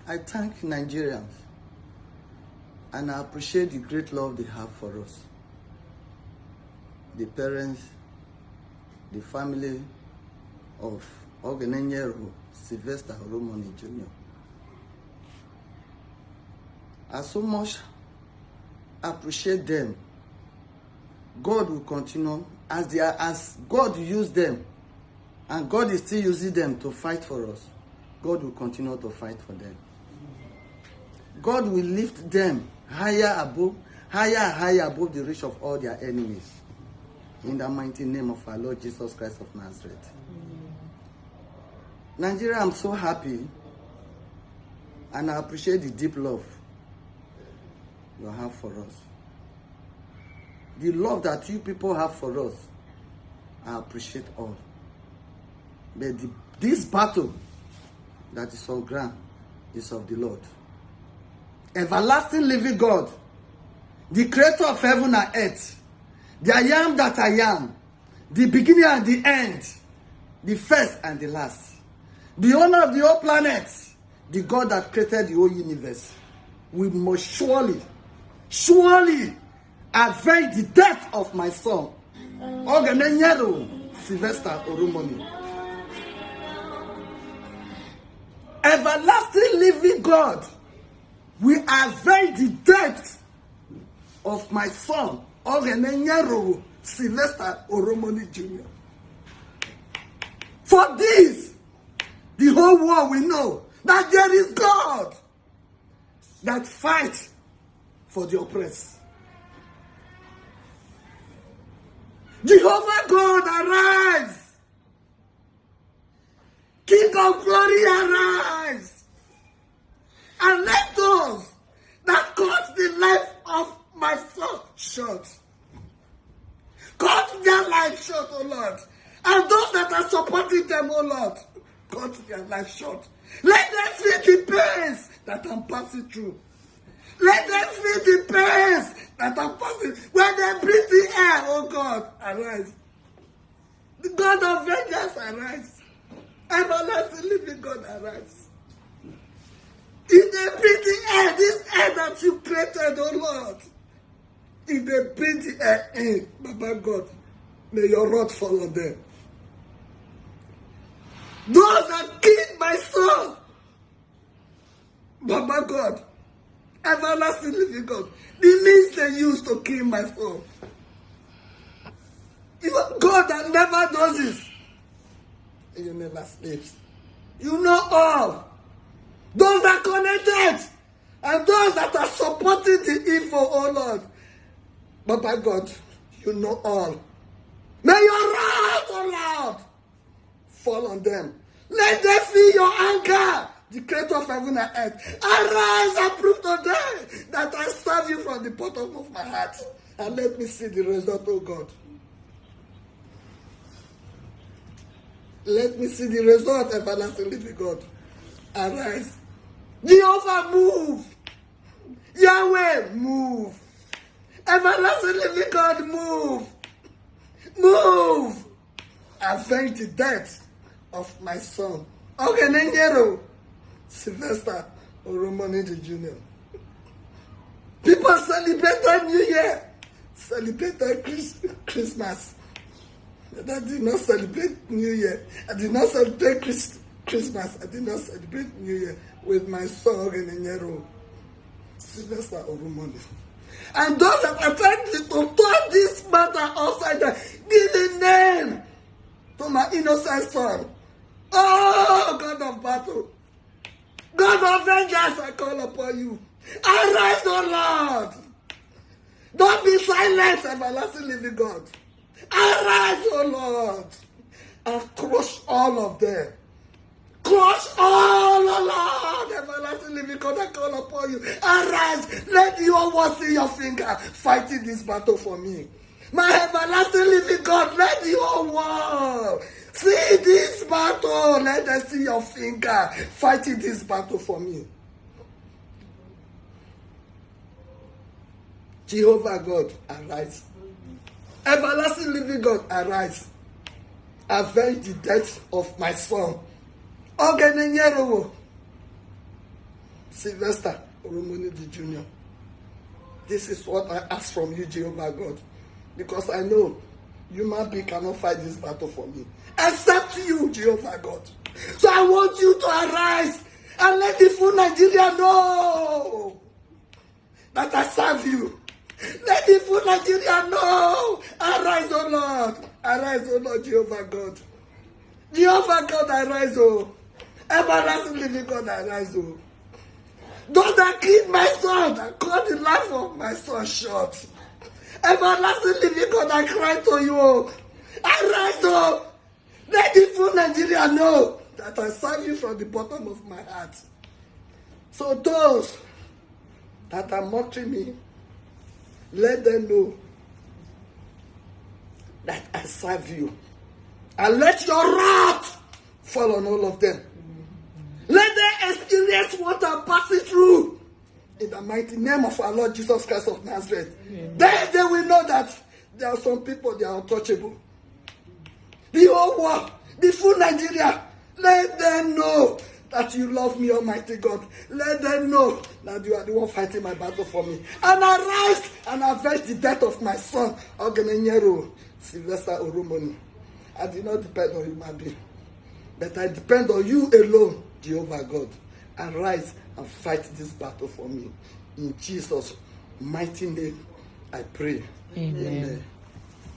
I thank Nigerians and I appreciate the great love they have for us. The parents, the family of Ogenenyero Sylvester Oromoni Jr. I so much appreciate them. God will continue as God used them, and God is still using them to fight for us. God will continue to fight for them. God will lift them higher and higher above the reach of all their enemies. In the mighty name of our Lord Jesus Christ of Nazareth. Nigeria, I'm so happy and I appreciate the deep love you have for us. The love that you people have for us, I appreciate all. But this battle that is on ground is of the Lord. Everlasting living God, the creator of heaven and earth, the I am that I am, the beginning and the end, the first and the last, the owner of the whole planet, the God that created the whole universe, we must surely avenge the death of my son, Ogenenyero Sylvester Oromoni. Everlasting living God, we avenge the death of my son, Ogenenyero Sylvester Oromoni Jr. For this, the whole world will know that there is God that fights for the oppressed. Jehovah God, arise. King of glory, arise. And let those that cut the life of my son short, cut their life short, O Lord. And those that are supporting them, O Lord, cut their life short. Let them feel the pains that I'm passing through. Let them feel the pains that I'm passing. When they breathe the air, oh God, arise. The God of vengeance, arise. Everlasting living God, arise. If they breathe the air, this air that you created, oh Lord, if they breathe the air in, Baba God, may your wrath fall on them. Those that killed my son, Baba God, everlasting living God, the means they used to kill my son. Even God that never does this, you never sleeps. You know all. Those that connected and those that are supporting the evil, oh Lord. Baba God, you know all. May your wrath, oh Lord, fall on them. Let them feel your anger, the creator of heaven and earth. Arise and prove today that I serve you from the bottom of my heart. And let me see the result, oh God. Let me see the result, everlasting living God. Arise. Jehovah, move. Yahweh, move. Everlasting living God, move. Move. Avenge the death of my son, Ogenenyero Sylvester Oromoni Jr. People celebrated New Year, celebrated Christmas. I did not celebrate New Year. I did not celebrate Christmas. I did not celebrate New Year with my son Ogenenyero Sylvester Oromoni. And those that are trying to turn this matter upside down, give a name to my innocent son. Oh, God of battle, God of vengeance, I call upon you. Arise, O Lord. Don't be silent, everlasting living God. Arise, O Lord, and crush all of them. Crush all, O Lord, everlasting living God, I call upon you. Arise, let the whole world see your finger fighting this battle for me. My everlasting living God, let the whole world see this battle. Let them see your finger fighting this battle for me. Jehovah God, arise. Everlasting living God, arise. Avenge the death of my son, Ogenenyero Sylvester Oromonidi Jr. This is what I ask from you, Jehovah God. Because I know human being cannot fight this battle for me. Except you, Jehovah God. So I want you to arise and let the full Nigeria know that I serve you. Let the full Nigeria know. Arise, O Lord. Arise, O Lord, Jehovah God. Jehovah God, arise, O. Everlasting living God, arise, O. Those that killed my son and cut the life of my son short. Everlasting living God, I cry to you. Arise, O. Let the full Nigeria know that I serve you from the bottom of my heart. So those that are mocking me, let them know that I serve you. And let your wrath fall on all of them. Let them experience what I'm passing through. In the mighty name of our Lord Jesus Christ of Nazareth. Then they will know that there are some people, they are untouchable. The whole world, the full Nigeria, let them know that you love me, Almighty God. Let them know that you are the one fighting my battle for me. And arise and avenge the death of my son, Ogenenyero Sylvester Oromoni. I did not depend on human being, but I depend on you alone, Jehovah God. Arise and fight this battle for me. In Jesus' mighty name, I pray. Amen. Amen.